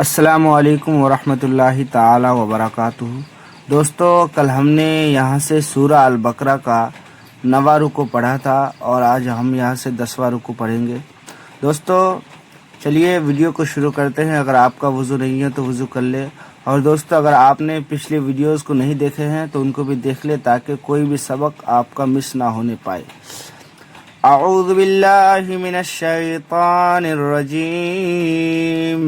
السلام علیکم ورحمۃ اللہ تعالی وبرکاتہ۔ دوستو، کل ہم نے یہاں سے سورہ البقرہ کا 9واں رکوع پڑھا تھا اور آج ہم یہاں سے 10واں رکوع پڑھیں گے۔ دوستو چلیے ویڈیو کو شروع کرتے ہیں۔ اگر آپ کا وضو نہیں ہے تو وضو کر لے، اور دوستو اگر آپ نے پچھلے ویڈیوز کو نہیں دیکھے ہیں تو ان کو بھی دیکھ لے تاکہ کوئی بھی سبق آپ کا مس نہ ہونے پائے۔ اعوذ باللہ من الشیطان الرجیم،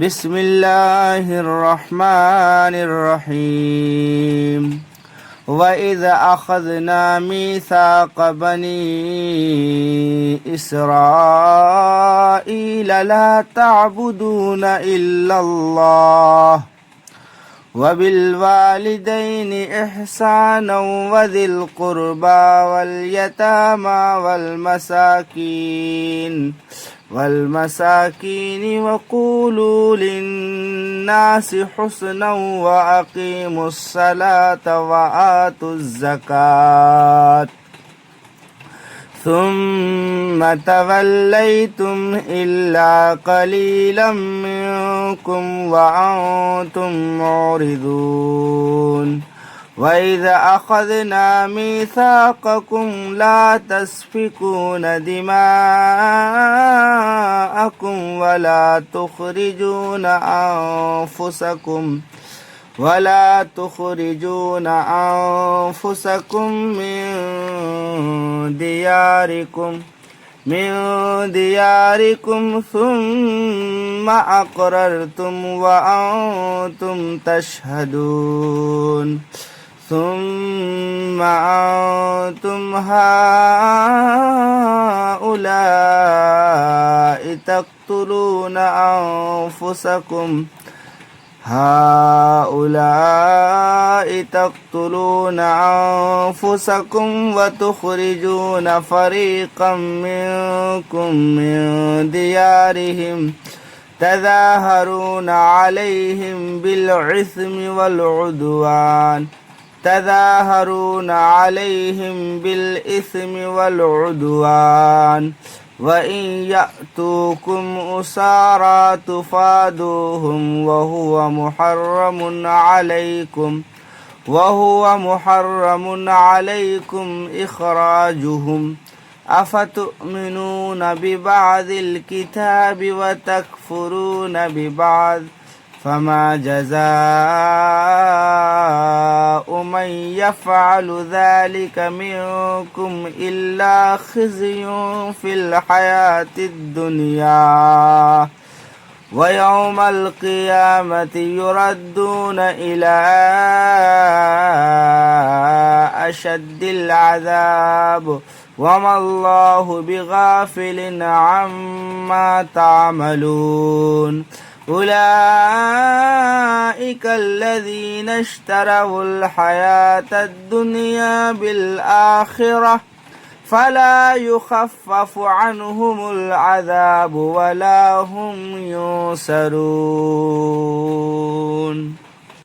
بسم اللہ الرحمن الرحیم۔ وَإِذْ أَخَذْنَا مِيثَاقَ بَنِي إِسْرَائِيلَ لَا تَعْبُدُونَ إِلَّا اللَّهَ وَبِالْوَالِدَيْنِ إِحْسَانًا وَذِي الْقُرْبَى وَالْيَتَامَى والمساكين وقولوا للناس حسنا وأقيموا الصلاة وآتوا الزكاة ثم توليتم إلا قليلا منكم وأنتم معرضون۔ وَإِذْ أَخَذْنَا مِيثَاقَكُمْ لَا تَسْفِكُونَ دِمَاءَكُمْ ولا تخرجون أنفسكم من دياركم ثم أقررتم وأنتم تشهدون، ثم أنتم هؤلاء تقتلون أنفسكم وتخرجون فريقا منكم من ديارهم تظاهرون عليهم بالإثم والعدوان وَإِنْ يَأْتُوكُمْ أُسَارَىٰ تُفَادُوهُمْ وَهُوَ مُحَرَّمٌ عَلَيْكُمْ إِخْرَاجُهُمْ أَفَتُؤْمِنُونَ بِبَعْضِ الْكِتَابِ وَتَكْفُرُونَ بِبَعْضٍ فَمَا جَزَاءُ مَنْ يَفْعَلُ ذَلِكَ مِنْكُمْ إِلَّا خِزْيٌ فِي الْحَيَاةِ الدُّنْيَا وَيَوْمَ الْقِيَامَةِ يُرَدُّونَ إِلَى أَشَدِّ الْعَذَابِ وَمَا اللَّهُ بِغَافِلٍ عَمَّا تَعْمَلُونَ۔ أولئك الذين اشتروا الحياة الدنيا بالآخرة فلا يخفف عنهم العذاب ولا هم ينصرون۔